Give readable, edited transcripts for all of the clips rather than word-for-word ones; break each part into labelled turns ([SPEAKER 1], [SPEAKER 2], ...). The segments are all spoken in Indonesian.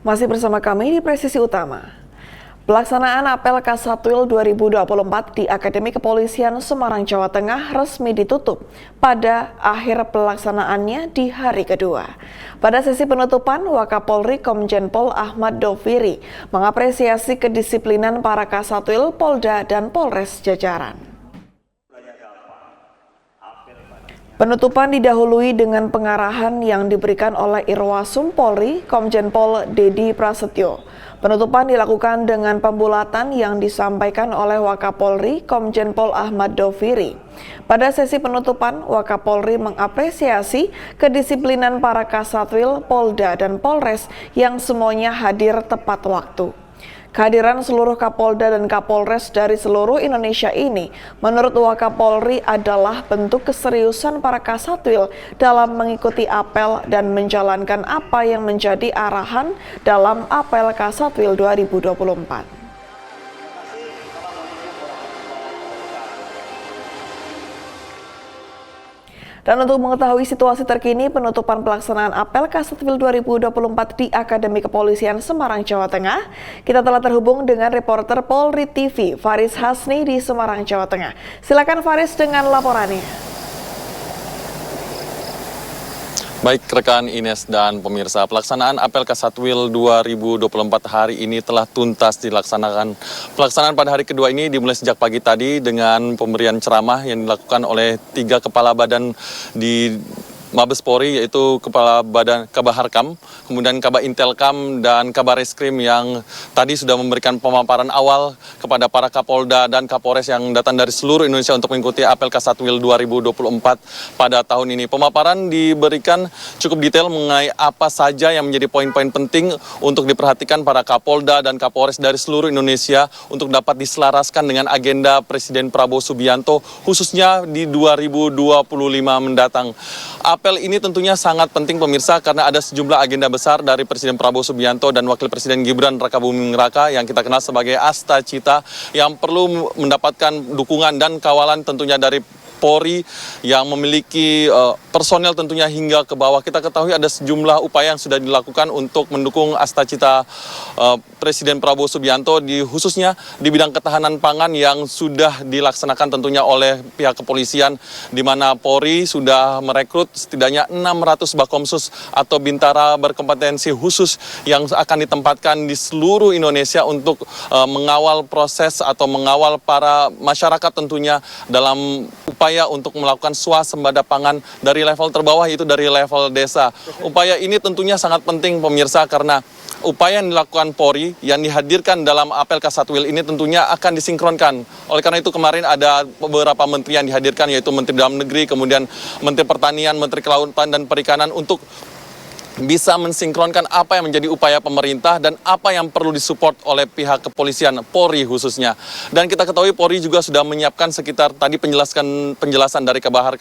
[SPEAKER 1] Masih bersama kami di Presisi Utama. Pelaksanaan apel Kasatwil 2024 di Akademi Kepolisian Semarang, Jawa Tengah resmi ditutup pada akhir pelaksanaannya di hari kedua. Pada sesi penutupan, Wakapolri Komjen Pol Ahmad Doviri mengapresiasi kedisiplinan para Kasatwil, Polda, dan Polres jajaran. Penutupan didahului dengan pengarahan yang diberikan oleh Irwasum Polri, Komjen Pol Dedi Prasetyo. Penutupan dilakukan dengan pembulatan yang disampaikan oleh Wakapolri, Komjen Pol Ahmad Doviri. Pada sesi penutupan, Wakapolri mengapresiasi kedisiplinan para Kasatwil, Polda, dan Polres yang semuanya hadir tepat waktu. Kehadiran seluruh Kapolda dan Kapolres dari seluruh Indonesia ini menurut Wakapolri adalah bentuk keseriusan para Kasatwil dalam mengikuti apel dan menjalankan apa yang menjadi arahan dalam apel Kasatwil 2024. Dan untuk mengetahui situasi terkini penutupan pelaksanaan apel Kasatwil 2024 di Akademi Kepolisian Semarang, Jawa Tengah, kita telah terhubung dengan reporter Polri TV, Faris Hasni di Semarang, Jawa Tengah. Silakan Faris dengan laporannya.
[SPEAKER 2] Baik rekan Ines dan pemirsa, pelaksanaan apel Kasatwil 2024 hari ini telah tuntas dilaksanakan. Pelaksanaan pada hari kedua ini dimulai sejak pagi tadi dengan pemberian ceramah yang dilakukan oleh 3 kepala badan di Mabes Polri, yaitu Kepala Badan Kabaharkam, kemudian Kaba Intelkam, dan Kabar Reskrim yang tadi sudah memberikan pemaparan awal kepada para Kapolda dan Kapolres yang datang dari seluruh Indonesia untuk mengikuti apel Kasatwil 2024 pada tahun ini. Pemaparan diberikan cukup detail mengenai apa saja yang menjadi poin-poin penting untuk diperhatikan para Kapolda dan Kapolres dari seluruh Indonesia untuk dapat diselaraskan dengan agenda Presiden Prabowo Subianto khususnya di 2025 mendatang. Apel ini tentunya sangat penting pemirsa karena ada sejumlah agenda besar dari Presiden Prabowo Subianto dan Wakil Presiden Gibran Rakabuming Raka yang kita kenal sebagai Asta Cita yang perlu mendapatkan dukungan dan kawalan tentunya dari Polri yang memiliki personel tentunya hingga ke bawah. Kita ketahui ada sejumlah upaya yang sudah dilakukan untuk mendukung Asta Cita Presiden Prabowo Subianto khususnya di bidang ketahanan pangan yang sudah dilaksanakan tentunya oleh pihak kepolisian, di mana Polri sudah merekrut setidaknya 600 Bakomsus atau bintara berkompetensi khusus yang akan ditempatkan di seluruh Indonesia untuk mengawal proses atau mengawal para masyarakat tentunya dalam upaya untuk melakukan swasembada pangan dari level terbawah, yaitu dari level desa. Upaya ini tentunya sangat penting pemirsa karena upaya yang dilakukan Polri yang dihadirkan dalam apel Kasatwil ini tentunya akan disinkronkan. Oleh karena itu kemarin ada beberapa menteri yang dihadirkan, yaitu Menteri Dalam Negeri, kemudian Menteri Pertanian, Menteri Kelautan dan Perikanan untuk bisa mensinkronkan apa yang menjadi upaya pemerintah dan apa yang perlu disupport oleh pihak kepolisian, Polri khususnya. Dan kita ketahui Polri juga sudah menyiapkan sekitar tadi penjelasan dari Kabar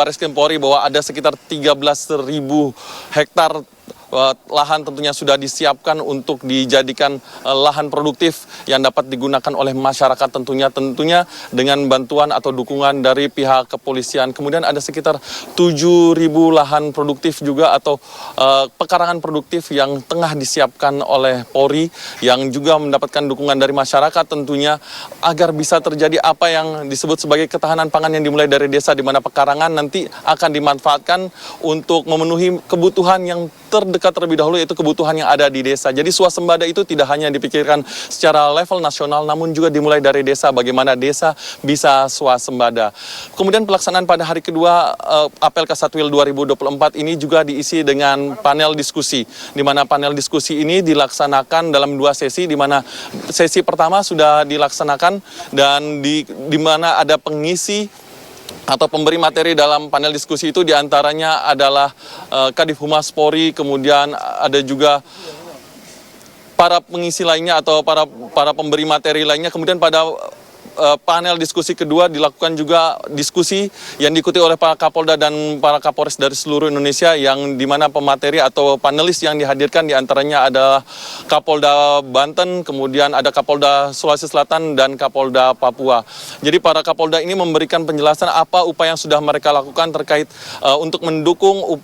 [SPEAKER 2] Reskrim Polri bahwa ada sekitar 13.000 hektar lahan tentunya sudah disiapkan untuk dijadikan lahan produktif yang dapat digunakan oleh masyarakat tentunya dengan bantuan atau dukungan dari pihak kepolisian. Kemudian ada sekitar 7.000 lahan produktif juga atau pekarangan produktif yang tengah disiapkan oleh Polri yang juga mendapatkan dukungan dari masyarakat tentunya agar bisa terjadi apa yang disebut sebagai ketahanan pangan yang dimulai dari desa, di mana pekarangan nanti akan dimanfaatkan untuk memenuhi kebutuhan yang terdekat terlebih dahulu, yaitu kebutuhan yang ada di desa. Jadi swasembada itu tidak hanya dipikirkan secara level nasional, namun juga dimulai dari desa, bagaimana desa bisa swasembada. Kemudian pelaksanaan pada hari kedua apel Kasatwil 2024 ini juga diisi dengan panel diskusi, di mana panel diskusi ini dilaksanakan dalam 2 sesi, di mana sesi pertama sudah dilaksanakan dan di mana ada pengisi atau pemberi materi dalam panel diskusi itu diantaranya adalah Kadif Humas Polri, kemudian ada juga para pengisi lainnya atau para pemberi materi lainnya. Kemudian pada panel diskusi kedua dilakukan juga diskusi yang diikuti oleh para Kapolda dan para Kapolres dari seluruh Indonesia, yang dimana pemateri atau panelis yang dihadirkan diantaranya adalah Kapolda Banten, kemudian ada Kapolda Sulawesi Selatan dan Kapolda Papua. Jadi para Kapolda ini memberikan penjelasan apa upaya yang sudah mereka lakukan terkait untuk mendukung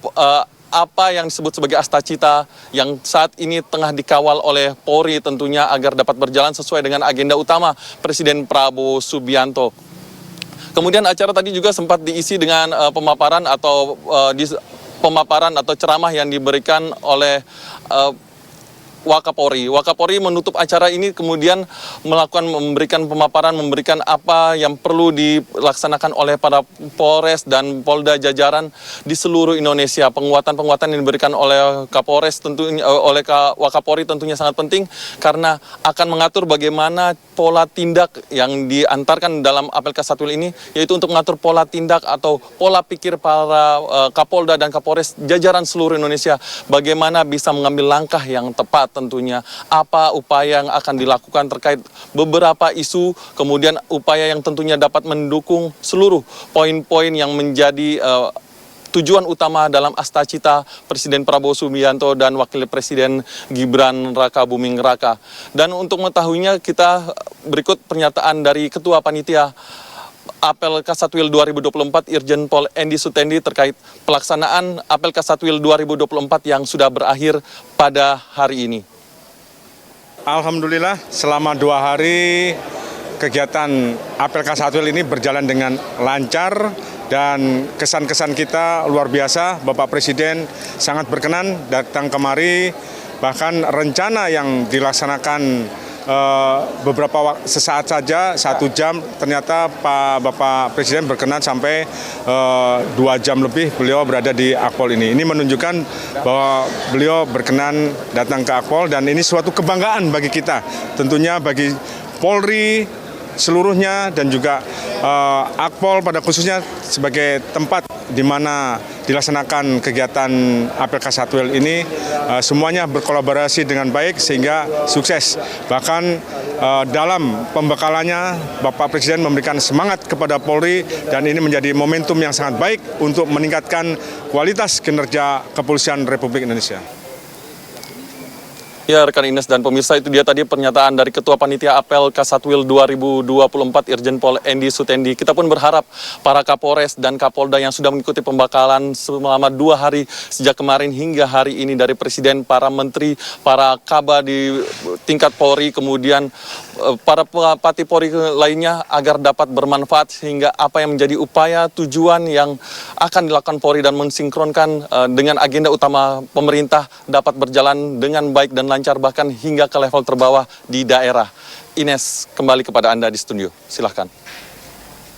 [SPEAKER 2] apa yang disebut sebagai Astacita yang saat ini tengah dikawal oleh Polri tentunya agar dapat berjalan sesuai dengan agenda utama Presiden Prabowo Subianto. Kemudian acara tadi juga sempat diisi dengan pemaparan atau ceramah yang diberikan oleh Wakapolri. Wakapolri menutup acara ini kemudian memberikan pemaparan, memberikan apa yang perlu dilaksanakan oleh para Polres dan Polda jajaran di seluruh Indonesia. Penguatan-penguatan yang diberikan oleh Kapolres tentunya oleh Wakapolri tentunya sangat penting karena akan mengatur bagaimana pola tindak yang diantarkan dalam apel Kasatwil ini, yaitu untuk mengatur pola tindak atau pola pikir para Kapolda dan Kapolres jajaran seluruh Indonesia, bagaimana bisa mengambil langkah yang tepat tentunya, apa upaya yang akan dilakukan terkait beberapa isu, kemudian upaya yang tentunya dapat mendukung seluruh poin-poin yang menjadi tujuan utama dalam Astacita Presiden Prabowo Subianto dan Wakil Presiden Gibran Raka Buming Raka. Dan untuk mengetahuinya kita berikut pernyataan dari Ketua Panitia Apel Kasatwil 2024 Irjen Pol Endi Sutendi terkait pelaksanaan Apel Kasatwil 2024 yang sudah berakhir pada hari ini.
[SPEAKER 3] Alhamdulillah selama 2 hari kegiatan Apel Kasatwil ini berjalan dengan lancar dan kesan-kesan kita luar biasa. Bapak Presiden sangat berkenan datang kemari, bahkan rencana yang dilaksanakan sesaat saja, 1 jam, ternyata Bapak Presiden berkenan sampai 2 jam lebih beliau berada di Akpol ini. Ini menunjukkan bahwa beliau berkenan datang ke Akpol dan ini suatu kebanggaan bagi kita, tentunya bagi Polri seluruhnya dan juga Akpol pada khususnya sebagai tempat di mana dilaksanakan kegiatan Apel Kasatwil ini, semuanya berkolaborasi dengan baik sehingga sukses. Bahkan dalam pembekalannya Bapak Presiden memberikan semangat kepada Polri dan ini menjadi momentum yang sangat baik untuk meningkatkan kualitas kinerja Kepolisian Republik Indonesia.
[SPEAKER 2] Ya, rekan Ines dan pemirsa, itu dia tadi pernyataan dari Ketua Panitia Apel Kasatwil 2024 Irjen Pol Endi Sutendi. Kita pun berharap para Kapolres dan Kapolda yang sudah mengikuti pembekalan selama 2 hari sejak kemarin hingga hari ini dari Presiden, para Menteri, para Kaba di tingkat Polri, kemudian para Pati Polri lainnya agar dapat bermanfaat sehingga apa yang menjadi upaya tujuan yang akan dilakukan Polri dan mensinkronkan dengan agenda utama pemerintah dapat berjalan dengan baik dan lancar bahkan hingga ke level terbawah di daerah. Ines, kembali kepada Anda di studio. Silahkan.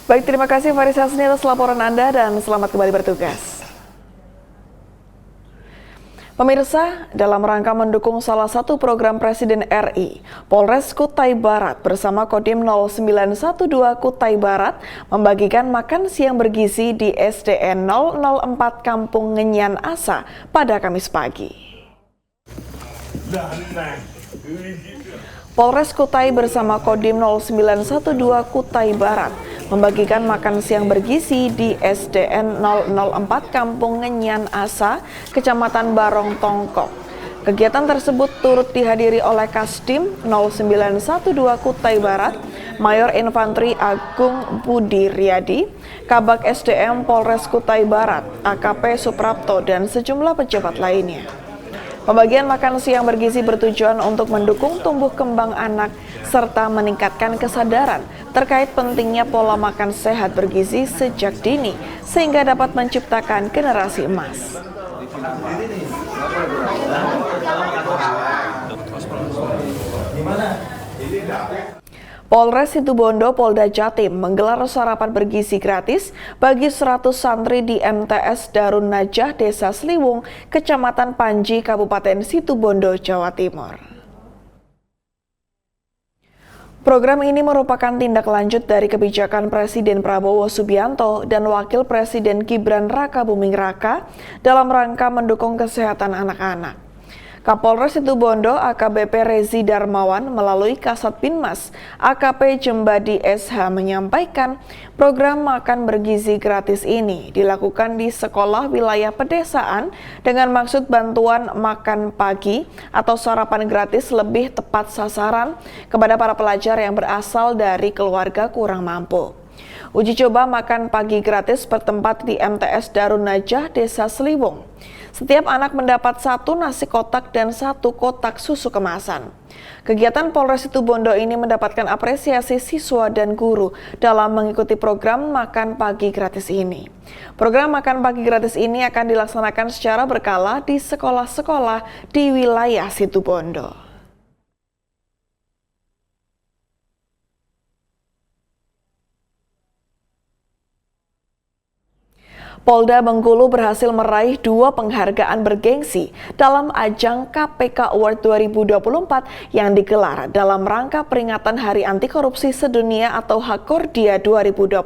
[SPEAKER 1] Baik, terima kasih Faris Hasni atas laporan Anda dan selamat kembali bertugas. Pemirsa, dalam rangka mendukung salah satu program Presiden RI, Polres Kutai Barat bersama Kodim 0912 Kutai Barat membagikan makan siang bergizi di SDN 004 Kampung Ngenyan Asa pada Kamis pagi. Polres Kutai bersama Kodim 0912 Kutai Barat membagikan makan siang bergizi di SDN 004 Kampung Ngenyan Asa, Kecamatan Barong Tongkok. Kegiatan tersebut turut dihadiri oleh Kasdim 0912 Kutai Barat, Mayor Infanteri Agung Budi Riyadi, Kabak SDM Polres Kutai Barat, AKP Suprapto, dan sejumlah pejabat lainnya. Pembagian makan siang bergizi bertujuan untuk mendukung tumbuh kembang anak serta meningkatkan kesadaran terkait pentingnya pola makan sehat bergizi sejak dini sehingga dapat menciptakan generasi emas. Polres Situbondo, Polda Jatim menggelar sarapan bergizi gratis bagi 100 santri di MTS Darun Najah, Desa Sliwung, Kecamatan Panji, Kabupaten Situbondo, Jawa Timur. Program ini merupakan tindak lanjut dari kebijakan Presiden Prabowo Subianto dan Wakil Presiden Gibran Raka Buming Raka dalam rangka mendukung kesehatan anak-anak. Kapolres Situbondo AKBP Rezi Darmawan melalui Kasat Binmas AKP Jembadi SH menyampaikan program makan bergizi gratis ini dilakukan di sekolah wilayah pedesaan dengan maksud bantuan makan pagi atau sarapan gratis lebih tepat sasaran kepada para pelajar yang berasal dari keluarga kurang mampu. Uji coba makan pagi gratis bertempat di MTS Darun Najah, Desa Seliwung. Setiap anak mendapat 1 nasi kotak dan 1 kotak susu kemasan. Kegiatan Polres Situbondo ini mendapatkan apresiasi siswa dan guru dalam mengikuti program makan pagi gratis ini. Program makan pagi gratis ini akan dilaksanakan secara berkala di sekolah-sekolah di wilayah Situbondo. Polda Bengkulu berhasil meraih 2 penghargaan bergengsi dalam ajang KPK Award 2024 yang digelar dalam rangka peringatan Hari Anti Korupsi Sedunia atau Hakordia 2024.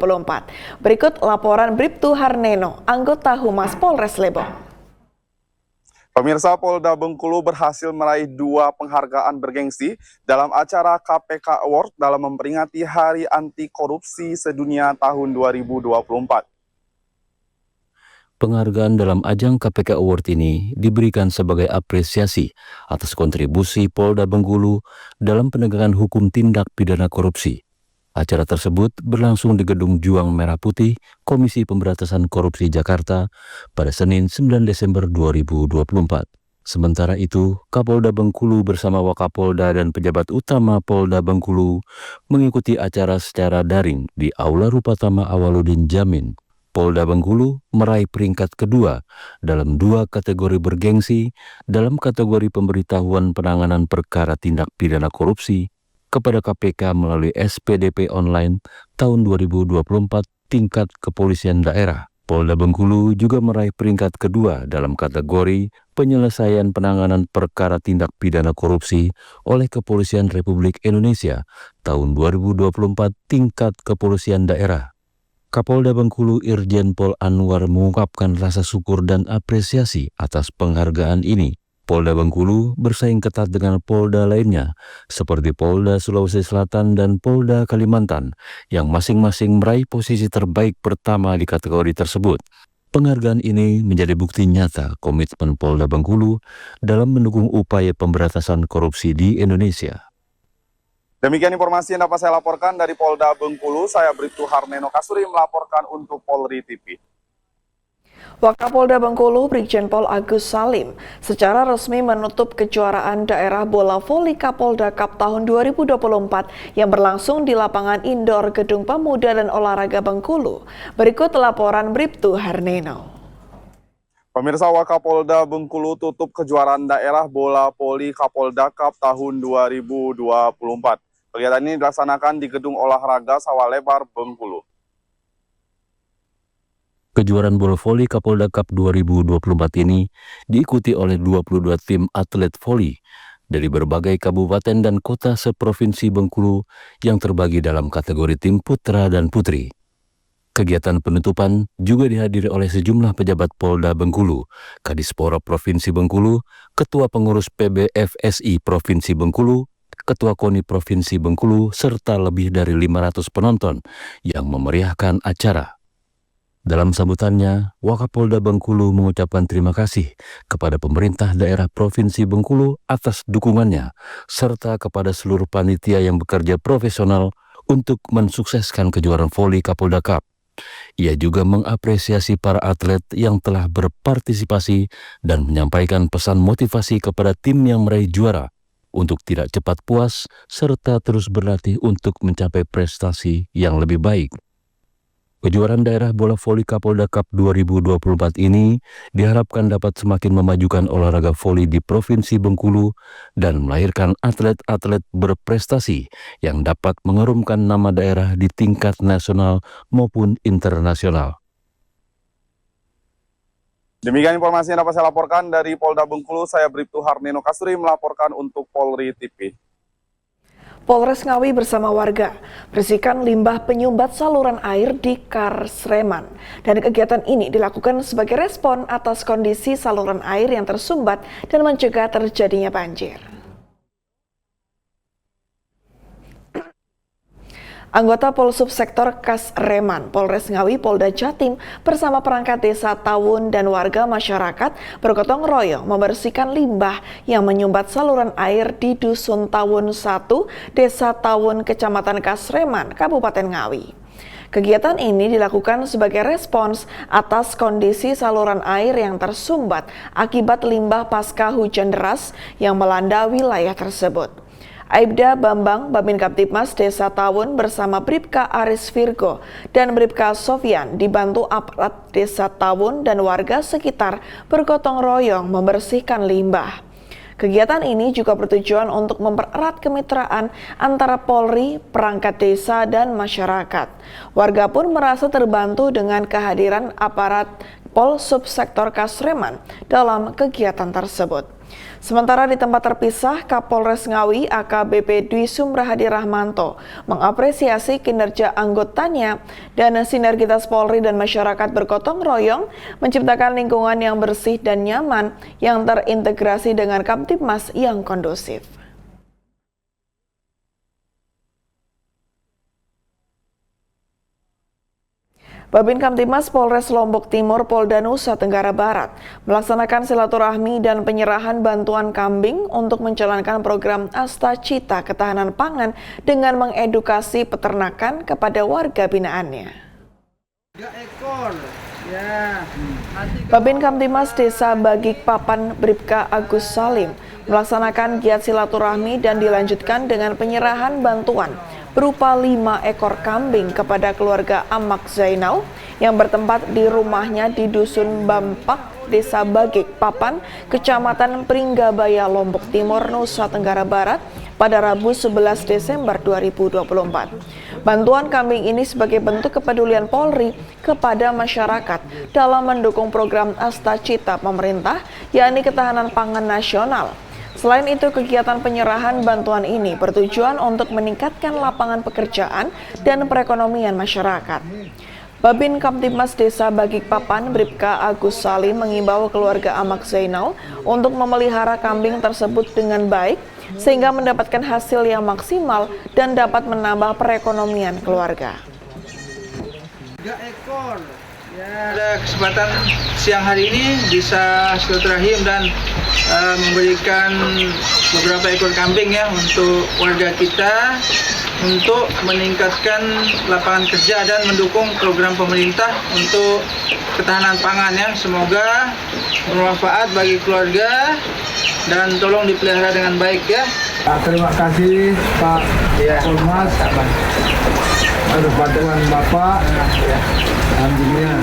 [SPEAKER 1] Berikut laporan Bribtu Harneno, anggota Humas Polres Lebong.
[SPEAKER 4] Pemirsa, Polda Bengkulu berhasil meraih 2 penghargaan bergengsi dalam acara KPK Award dalam memperingati Hari Anti Korupsi Sedunia tahun 2024.
[SPEAKER 5] Penghargaan dalam ajang KPK Award ini diberikan sebagai apresiasi atas kontribusi Polda Bengkulu dalam penegakan hukum tindak pidana korupsi. Acara tersebut berlangsung di Gedung Juang Merah Putih, Komisi Pemberantasan Korupsi Jakarta pada Senin 9 Desember 2024. Sementara itu, Kapolda Bengkulu bersama Wakapolda dan pejabat utama Polda Bengkulu mengikuti acara secara daring di Aula Rupatama Awaludin Jamin. Polda Bengkulu meraih peringkat kedua dalam 2 kategori bergengsi dalam kategori pemberitahuan penanganan perkara tindak pidana korupsi kepada KPK melalui SPDP online tahun 2024 tingkat kepolisian daerah. Polda Bengkulu juga meraih peringkat kedua dalam kategori penyelesaian penanganan perkara tindak pidana korupsi oleh Kepolisian Republik Indonesia tahun 2024 tingkat kepolisian daerah. Kapolda Bengkulu Irjen Pol Anwar mengungkapkan rasa syukur dan apresiasi atas penghargaan ini. Polda Bengkulu bersaing ketat dengan Polda lainnya seperti Polda Sulawesi Selatan dan Polda Kalimantan yang masing-masing meraih posisi terbaik pertama di kategori tersebut. Penghargaan ini menjadi bukti nyata komitmen Polda Bengkulu dalam mendukung upaya pemberantasan korupsi di Indonesia.
[SPEAKER 4] Demikian informasi yang dapat saya laporkan dari Polda Bengkulu. Saya Bribtu Harneno Kasuri melaporkan untuk Polri TV.
[SPEAKER 1] Wakapolda Bengkulu Brigjen Pol Agus Salim secara resmi menutup kejuaraan daerah bola voli Kapolda Cup tahun 2024 yang berlangsung di lapangan indoor Gedung Pemuda dan Olahraga Bengkulu. Berikut laporan Bribtu Harneno.
[SPEAKER 4] Pemirsa, Wakapolda Bengkulu tutup kejuaraan daerah bola voli Kapolda Cup tahun 2024. Kegiatan ini dilaksanakan di Gedung Olahraga Sawah Lebar, Bengkulu.
[SPEAKER 5] Kejuaraan bola voli Kapolda Cup 2024 ini diikuti oleh 22 tim atlet voli dari berbagai kabupaten dan kota seprovinsi Bengkulu yang terbagi dalam kategori tim putra dan putri. Kegiatan penutupan juga dihadiri oleh sejumlah pejabat Polda Bengkulu, Kadispora Provinsi Bengkulu, Ketua Pengurus PBFSI Provinsi Bengkulu, Ketua KONI Provinsi Bengkulu, serta lebih dari 500 penonton yang memeriahkan acara. Dalam sambutannya, Wakapolda Bengkulu mengucapkan terima kasih kepada pemerintah daerah Provinsi Bengkulu atas dukungannya, serta kepada seluruh panitia yang bekerja profesional untuk mensukseskan kejuaraan voli Kapolda Cup. Ia juga mengapresiasi para atlet yang telah berpartisipasi dan menyampaikan pesan motivasi kepada tim yang meraih juara untuk tidak cepat puas serta terus berlatih untuk mencapai prestasi yang lebih baik. Kejuaraan daerah bola voli Kapolda Cup 2024 ini diharapkan dapat semakin memajukan olahraga voli di Provinsi Bengkulu dan melahirkan atlet-atlet berprestasi yang dapat mengharumkan nama daerah di tingkat nasional maupun internasional.
[SPEAKER 4] Demikian informasi yang dapat saya laporkan dari Polda Bengkulu. Saya Bribtu Harneno Kasuri melaporkan untuk Polri TV.
[SPEAKER 1] Polres Ngawi bersama warga bersihkan limbah penyumbat saluran air di Kar Sreman. Dan kegiatan ini dilakukan sebagai respon atas kondisi saluran air yang tersumbat dan mencegah terjadinya banjir. Anggota Polsubsektor Kasreman, Polres Ngawi, Polda Jatim bersama perangkat desa Tawun dan warga masyarakat bergotong royong membersihkan limbah yang menyumbat saluran air di Dusun Tawun 1, Desa Tawun, Kecamatan Kasreman, Kabupaten Ngawi. Kegiatan ini dilakukan sebagai respons atas kondisi saluran air yang tersumbat akibat limbah pasca hujan deras yang melanda wilayah tersebut. Aibda Bambang, Babin Kamtibmas Desa Tawun bersama Bribka Aris Virgo dan Bribka Sofyan dibantu aparat Desa Tawun dan warga sekitar bergotong royong membersihkan limbah. Kegiatan ini juga bertujuan untuk mempererat kemitraan antara Polri, perangkat desa, dan masyarakat. Warga pun merasa terbantu dengan kehadiran aparat Pol Subsektor Kasreman dalam kegiatan tersebut. Sementara di tempat terpisah, Kapolres Ngawi AKBP Dwi Sumrahadi Rahmanto mengapresiasi kinerja anggotanya dan sinergitas Polri dan masyarakat bergotong royong menciptakan lingkungan yang bersih dan nyaman yang terintegrasi dengan Kamtibmas yang kondusif. Babin Kamtibmas Polres Lombok Timur Polda Nusa Tenggara Barat melaksanakan silaturahmi dan penyerahan bantuan kambing untuk menjalankan program Asta Cita Ketahanan Pangan dengan mengedukasi peternakan kepada warga binaannya.
[SPEAKER 6] 3 ekor. Ya.
[SPEAKER 1] Babin Kamtibmas Desa Bagik Papan Bribka Agus Salim melaksanakan giat silaturahmi dan dilanjutkan dengan penyerahan bantuan berupa 5 ekor kambing kepada keluarga Amak Zainal yang bertempat di rumahnya di Dusun Bampak, Desa Bagik Papan, Kecamatan Pringgabaya, Lombok Timur, Nusa Tenggara Barat pada Rabu 11 Desember 2024. Bantuan kambing ini sebagai bentuk kepedulian Polri kepada masyarakat dalam mendukung program Asta Cita pemerintah, yakni ketahanan pangan nasional. Selain itu, kegiatan penyerahan bantuan ini bertujuan untuk meningkatkan lapangan pekerjaan dan perekonomian masyarakat. Babin Kamtibmas Desa Bagik Papan Bribka Agus Salim mengimbau keluarga Amak Zainal untuk memelihara kambing tersebut dengan baik sehingga mendapatkan hasil yang maksimal dan dapat menambah perekonomian keluarga.
[SPEAKER 6] 3 ekor. Ya. Ada kesempatan siang hari ini bisa silaturahim dan memberikan beberapa ekor kambing ya untuk warga kita untuk meningkatkan lapangan kerja dan mendukung program pemerintah untuk ketahanan pangan ya. Semoga bermanfaat bagi keluarga dan tolong dipelihara dengan baik ya.
[SPEAKER 7] Terima kasih Pak Polmas atas bantuan Bapak. Alhamdulillah.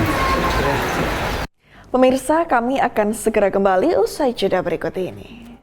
[SPEAKER 1] Pemirsa, kami akan segera kembali usai jeda berikut ini.